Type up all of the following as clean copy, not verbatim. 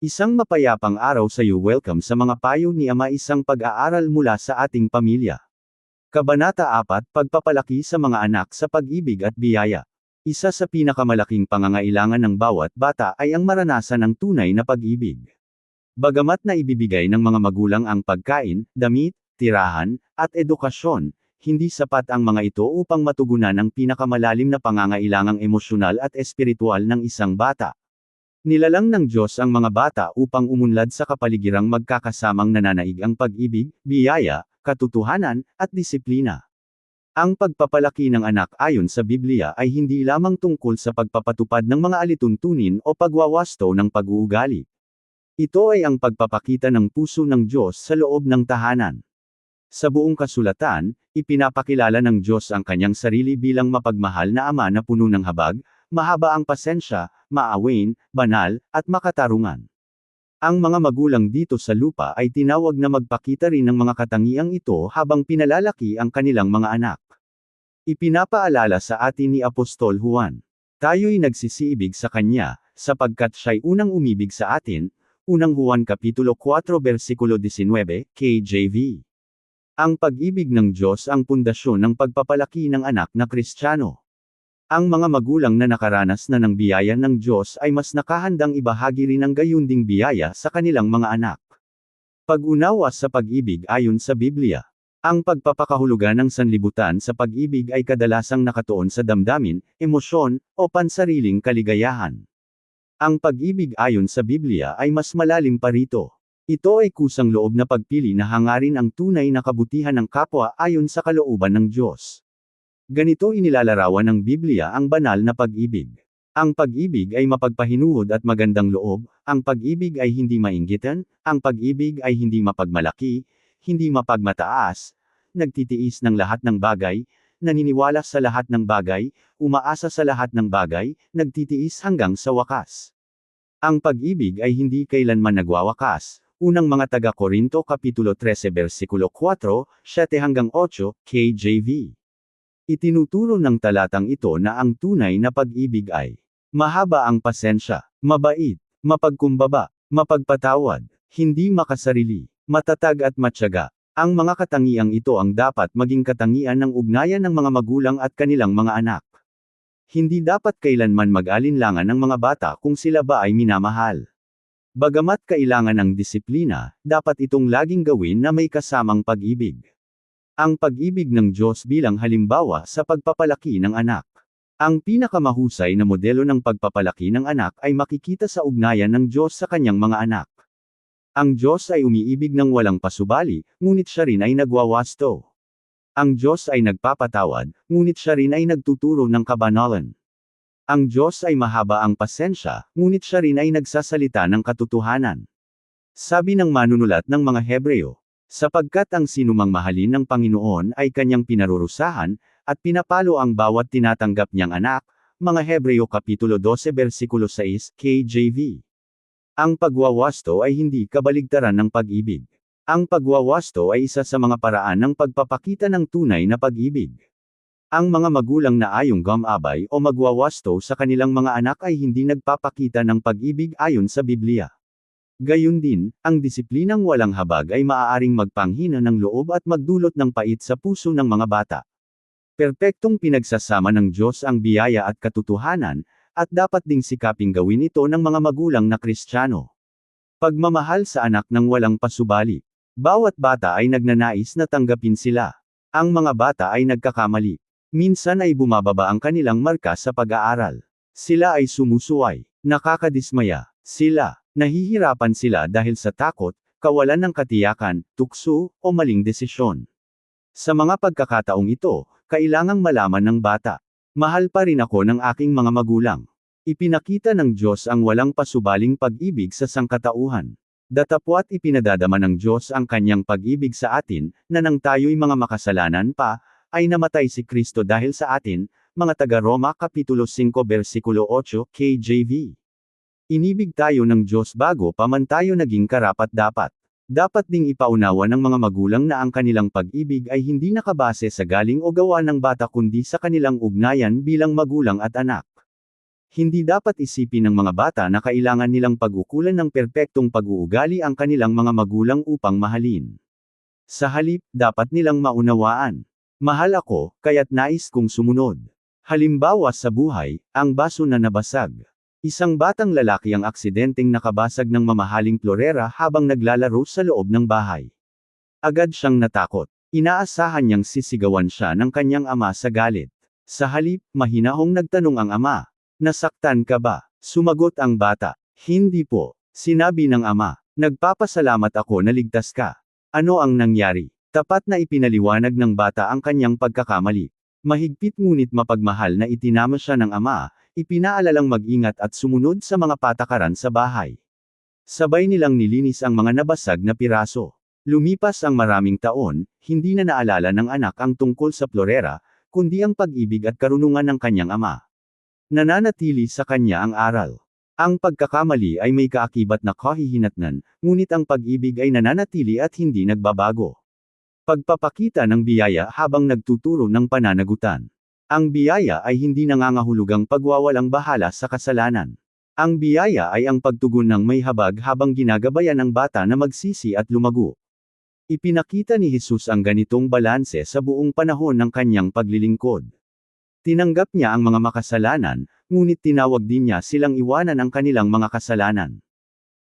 Isang mapayapang araw sa iyo. Welcome sa mga payo ni Ama, isang pag-aaral mula sa ating pamilya. Kabanata 4, Pagpapalaki sa mga anak sa pag-ibig at biyaya. Isa sa pinakamalaking pangangailangan ng bawat bata ay ang maranasan ng tunay na pag-ibig. Bagamat na ibibigay ng mga magulang ang pagkain, damit, tirahan, at edukasyon, hindi sapat ang mga ito upang matugunan ang pinakamalalim na pangangailangang emosyonal at espiritual ng isang bata. Nilalang ng Diyos ang mga bata upang umunlad sa kapaligirang magkakasamang nananaig ang pag-ibig, biyaya, katotohanan, at disiplina. Ang pagpapalaki ng anak ayon sa Biblia ay hindi lamang tungkol sa pagpapatupad ng mga alituntunin o pagwawasto ng pag-uugali. Ito ay ang pagpapakita ng puso ng Diyos sa loob ng tahanan. Sa buong kasulatan, ipinapakilala ng Diyos ang kanyang sarili bilang mapagmahal na ama na puno ng habag, mahaba ang pasensya, maawain, banal, at makatarungan. Ang mga magulang dito sa lupa ay tinawag na magpakita rin ng mga katangiang ito habang pinalalaki ang kanilang mga anak. Ipinapaalala sa atin ni Apostol Juan. Tayo'y nagsisiibig sa Kanya, sapagkat siya'y unang umibig sa atin, unang Juan Kapitulo 4 versikulo 19, KJV. Ang pag-ibig ng Diyos ang pundasyon ng pagpapalaki ng anak na Kristiyano. Ang mga magulang na nakaranas na ng biyaya ng Diyos ay mas nakahandang ibahagi rin ang gayunding biyaya sa kanilang mga anak. Pag-unawa sa pag-ibig ayon sa Biblia. Ang pagpapakahulugan ng sanlibutan sa pag-ibig ay kadalasang nakatuon sa damdamin, emosyon, o pansariling kaligayahan. Ang pag-ibig ayon sa Biblia ay mas malalim pa rito. Ito ay kusang loob na pagpili na hangarin ang tunay na kabutihan ng kapwa ayon sa kalooban ng Diyos. Ganito inilalarawan ng Biblia ang banal na pag-ibig. Ang pag-ibig ay mapagpahinuhod at magandang loob, ang pag-ibig ay hindi mainggitan, ang pag-ibig ay hindi mapagmalaki, hindi mapagmataas, nagtitiis ng lahat ng bagay, naniniwala sa lahat ng bagay, umaasa sa lahat ng bagay, nagtitiis hanggang sa wakas. Ang pag-ibig ay hindi kailanman nagwawakas. Unang mga taga-Korinto Kapitulo 13 versikulo 4, 7-8, KJV. Itinuturo ng talatang ito na ang tunay na pag-ibig ay mahaba ang pasensya, mabait, mapagkumbaba, mapagpatawad, hindi makasarili, matatag at matyaga. Ang mga katangiang ito ang dapat maging katangian ng ugnayan ng mga magulang at kanilang mga anak. Hindi dapat kailanman mag-alinlangan ng mga bata kung sila ba ay minamahal. Bagamat kailangan ng disiplina, dapat itong laging gawin na may kasamang pag-ibig. Ang pag-ibig ng Diyos bilang halimbawa sa pagpapalaki ng anak. Ang pinakamahusay na modelo ng pagpapalaki ng anak ay makikita sa ugnayan ng Diyos sa kanyang mga anak. Ang Diyos ay umiibig ng walang pasubali, ngunit siya rin ay nagwawasto. Ang Diyos ay nagpapatawad, ngunit siya rin ay nagtuturo ng kabanalan. Ang Diyos ay mahaba ang pasensya, ngunit siya rin ay nagsasalita ng katotohanan. Sabi ng manunulat ng mga Hebreo, sapagkat ang sinumang mahalin ng Panginoon ay kanyang pinarurusahan, at pinapalo ang bawat tinatanggap niyang anak, mga Hebreo Kapitulo 12 versikulo 6, KJV. Ang pagwawasto ay hindi kabaligtaran ng pag-ibig. Ang pagwawasto ay isa sa mga paraan ng pagpapakita ng tunay na pag-ibig. Ang mga magulang na ayong gumabay o magwawasto sa kanilang mga anak ay hindi nagpapakita ng pag-ibig ayon sa Biblia. Gayun din, ang disiplinang walang habag ay maaaring magpanghina ng loob at magdulot ng pait sa puso ng mga bata. Perpektong pinagsasama ng Diyos ang biyaya at katotohanan, at dapat ding sikaping gawin ito ng mga magulang na Kristiyano. Pagmamahal sa anak ng walang pasubali. Bawat bata ay nagnanais na tanggapin sila. Ang mga bata ay nagkakamali. Minsan ay bumababa ang kanilang marka sa pag-aaral. Sila ay sumusuway, nakakadismaya. Nahihirapan sila dahil sa takot, kawalan ng katiyakan, tukso, o maling desisyon. Sa mga pagkakataong ito, kailangang malaman ng bata. Mahal pa rin ako ng aking mga magulang. Ipinakita ng Diyos ang walang pasubaling pag-ibig sa sangkatauhan. Datapwat ipinadadama ng Diyos ang kanyang pag-ibig sa atin, na nang tayo'y mga makasalanan pa, ay namatay si Kristo dahil sa atin, mga taga-Roma Kapitulo 5 versikulo 8, KJV. Inibig tayo ng Diyos bago pa man tayo naging karapat-dapat. Dapat ding ipaunawa ng mga magulang na ang kanilang pag-ibig ay hindi nakabase sa galing o gawa ng bata kundi sa kanilang ugnayan bilang magulang at anak. Hindi dapat isipin ng mga bata na kailangan nilang pag-ukulan ng perpektong pag-uugali ang kanilang mga magulang upang mahalin. Sa halip, dapat nilang maunawaan. Mahal ako, kaya't nais kong sumunod. Halimbawa sa buhay, ang baso na nabasag. Isang batang lalaki ang aksidenteng nakabasag ng mamahaling florera habang naglalaro sa loob ng bahay. Agad siyang natakot. Inaasahan niyang sisigawan siya ng kanyang ama sa galit. Sa halip, mahinahong nagtanong ang ama. Nasaktan ka ba? Sumagot ang bata. Hindi po. Sinabi ng ama. Nagpapasalamat ako na ligtas ka. Ano ang nangyari? Tapat na ipinaliwanag ng bata ang kanyang pagkakamali. Mahigpit ngunit mapagmahal na itinama siya ng ama, ipinaalalang mag-ingat at sumunod sa mga patakaran sa bahay. Sabay nilang nilinis ang mga nabasag na piraso. Lumipas ang maraming taon, hindi na naalala ng anak ang tungkol sa florera, kundi ang pag-ibig at karunungan ng kanyang ama. Nananatili sa kanya ang aral. Ang pagkakamali ay may kaakibat na kahihinatnan, ngunit ang pag-ibig ay nananatili at hindi nagbabago. Pagpapakita ng biyaya habang nagtuturo ng pananagutan. Ang biyaya ay hindi nangangahulugang pagwawalang bahala sa kasalanan. Ang biyaya ay ang pagtugon ng may habag habang ginagabayan ng bata na magsisi at lumago. Ipinakita ni Jesus ang ganitong balanse sa buong panahon ng kanyang paglilingkod. Tinanggap niya ang mga makasalanan, ngunit tinawag din niya silang iwanan ang kanilang mga kasalanan.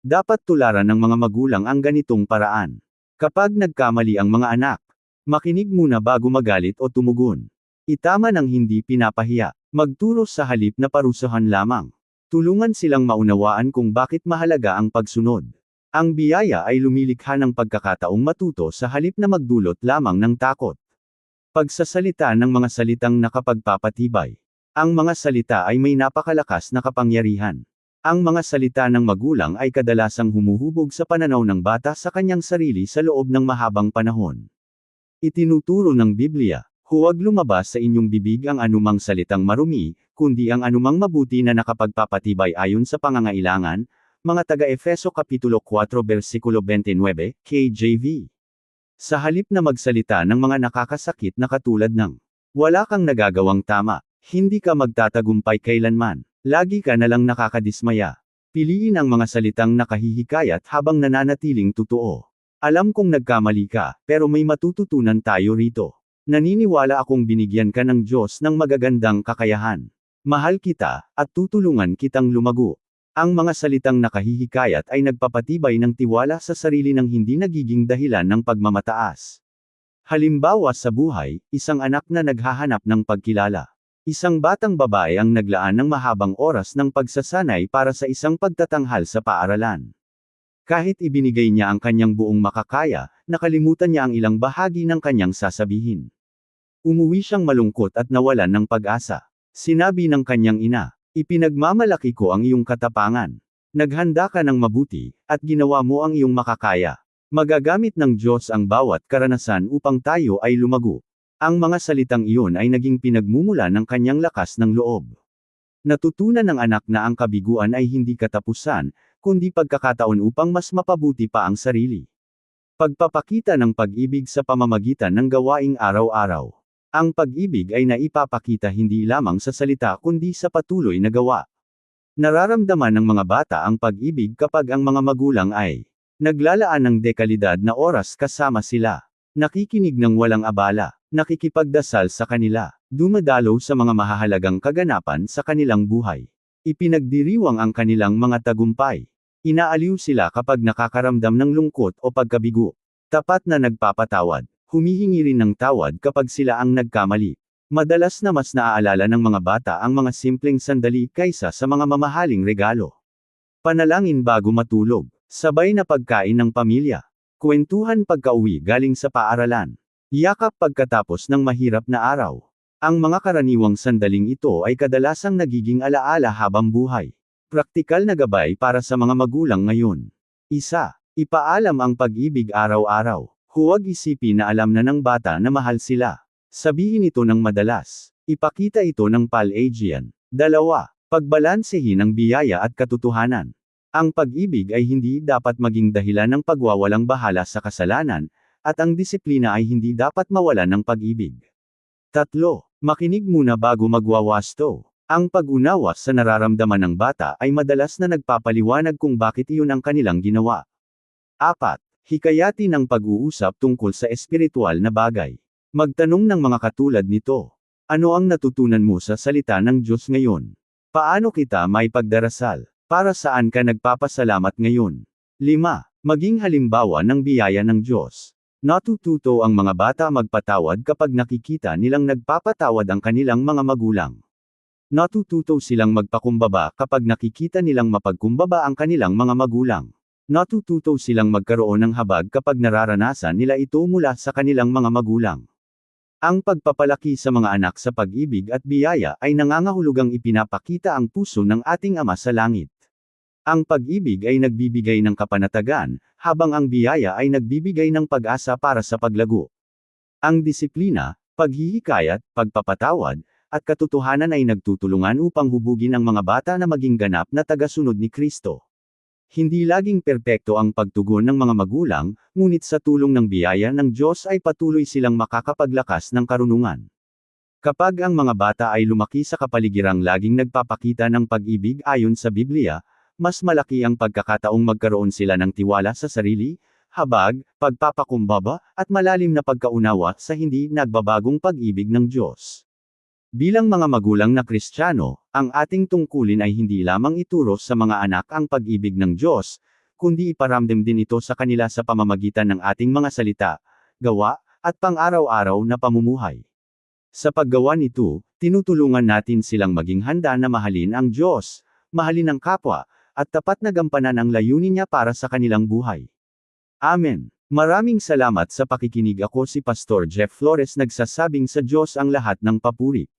Dapat tularan ng mga magulang ang ganitong paraan. Kapag nagkamali ang mga anak, makinig muna bago magalit o tumugon. Itama ng hindi pinapahiya. Magturo sa halip na parusahan lamang. Tulungan silang maunawaan kung bakit mahalaga ang pagsunod. Ang biyaya ay lumilikha ng pagkakataong matuto sa halip na magdulot lamang ng takot. Pagsasalita ng mga salitang nakapagpapatibay. Ang mga salita ay may napakalakas na kapangyarihan. Ang mga salita ng magulang ay kadalasang humuhubog sa pananaw ng bata sa kanyang sarili sa loob ng mahabang panahon. Itinuturo ng Biblia, huwag lumabas sa inyong bibig ang anumang salitang marumi, kundi ang anumang mabuti na nakapagpapatibay ayon sa pangangailangan, mga taga-Efeso Kapitulo 4 versikulo 29, KJV. Sa halip na magsalita ng mga nakakasakit na katulad ng, wala kang nagagawang tama, hindi ka magtatagumpay kailanman, lagi ka nalang nakakadismaya. Piliin ang mga salitang nakahihikayat habang nananatiling totoo. Alam kong nagkamali ka, pero may matututunan tayo rito. Naniniwala akong binigyan ka ng Diyos ng magagandang kakayahan. Mahal kita, at tutulungan kitang lumago. Ang mga salitang nakahihikayat ay nagpapatibay ng tiwala sa sarili ng hindi nagiging dahilan ng pagmamataas. Halimbawa sa buhay, isang anak na naghahanap ng pagkilala. Isang batang babae ang naglaan ng mahabang oras ng pagsasanay para sa isang pagtatanghal sa paaralan. Kahit ibinigay niya ang kanyang buong makakaya, nakalimutan niya ang ilang bahagi ng kanyang sasabihin. Umuwi siyang malungkot at nawalan ng pag-asa. Sinabi ng kanyang ina, ipinagmamalaki ko ang iyong katapangan. Naghanda ka ng mabuti, at ginawa mo ang iyong makakaya. Magagamit ng Diyos ang bawat karanasan upang tayo ay lumago. Ang mga salitang iyon ay naging pinagmumula ng kanyang lakas ng loob. Natutunan ng anak na ang kabiguan ay hindi katapusan, kundi pagkakataon upang mas mapabuti pa ang sarili. Pagpapakita ng pag-ibig sa pamamagitan ng gawaing araw-araw. Ang pag-ibig ay naipapakita hindi lamang sa salita kundi sa patuloy na gawa. Nararamdaman ng mga bata ang pag-ibig kapag ang mga magulang ay naglalaan ng dekalidad na oras kasama sila. Nakikinig ng walang abala, nakikipagdasal sa kanila, dumadalaw sa mga mahahalagang kaganapan sa kanilang buhay. Ipinagdiriwang ang kanilang mga tagumpay. Inaaliw sila kapag nakakaramdam ng lungkot o pagkabigo. Tapat na nagpapatawad. Humihingi rin ng tawad kapag sila ang nagkamali. Madalas na mas naaalala ng mga bata ang mga simpleng sandali kaysa sa mga mamahaling regalo. Panalangin bago matulog. Sabay na pagkain ng pamilya. Kwentuhan pagkauwi galing sa paaralan. Yakap pagkatapos ng mahirap na araw. Ang mga karaniwang sandaling ito ay kadalasang nagiging alaala habang buhay. Praktikal na gabay para sa mga magulang ngayon. 1. Ipaalam ang pag-ibig araw-araw. Huwag isipin na alam na ng bata na mahal sila. Sabihin ito ng madalas. Ipakita ito ng Pelagian. 2. Pagbalansehin ang biyaya at katotohanan. Ang pag-ibig ay hindi dapat maging dahilan ng pagwawalang bahala sa kasalanan, at ang disiplina ay hindi dapat mawalan ng pag-ibig. 3. Makinig muna bago magwawasto. Ang pag-unawa sa nararamdaman ng bata ay madalas na nagpapaliwanag kung bakit iyon ang kanilang ginawa. 4. Hikayatin ang pag-uusap tungkol sa espiritual na bagay. Magtanong ng mga katulad nito. Ano ang natutunan mo sa salita ng Diyos ngayon? Paano kita may pagdarasal? Para saan ka nagpapasalamat ngayon? 5. Maging halimbawa ng biyaya ng Diyos. Natututo ang mga bata magpatawad kapag nakikita nilang nagpapatawad ang kanilang mga magulang. Natututo silang magpakumbaba kapag nakikita nilang mapagkumbaba ang kanilang mga magulang. Natututo silang magkaroon ng habag kapag nararanasan nila ito mula sa kanilang mga magulang. Ang pagpapalaki sa mga anak sa pag-ibig at biyaya ay nangangahulugang ipinapakita ang puso ng ating Ama sa langit. Ang pag-ibig ay nagbibigay ng kapanatagan, habang ang biyaya ay nagbibigay ng pag-asa para sa paglago. Ang disiplina, paghihikayat, pagpapatawad, at katotohanan ay nagtutulungan upang hubugin ang mga bata na maging ganap na tagasunod ni Kristo. Hindi laging perpekto ang pagtugon ng mga magulang, ngunit sa tulong ng biyaya ng Diyos ay patuloy silang makakapaglakas ng karunungan. Kapag ang mga bata ay lumaki sa kapaligirang laging nagpapakita ng pag-ibig ayon sa Biblia, mas malaki ang pagkakataong magkaroon sila ng tiwala sa sarili, habag, pagpapakumbaba, at malalim na pagkaunawa sa hindi nagbabagong pag-ibig ng Diyos. Bilang mga magulang na Kristiyano, ang ating tungkulin ay hindi lamang ituro sa mga anak ang pag-ibig ng Diyos, kundi iparamdam din ito sa kanila sa pamamagitan ng ating mga salita, gawa, at pang-araw-araw na pamumuhay. Sa paggawa nito, tinutulungan natin silang maging handa na mahalin ang Diyos, mahalin ang kapwa, at tapat na gampanan ang layunin niya para sa kanilang buhay. Amen. Maraming salamat sa pakikinig. Ako si Pastor Jeff Flores, nagsasabing sa Diyos ang lahat ng papuri.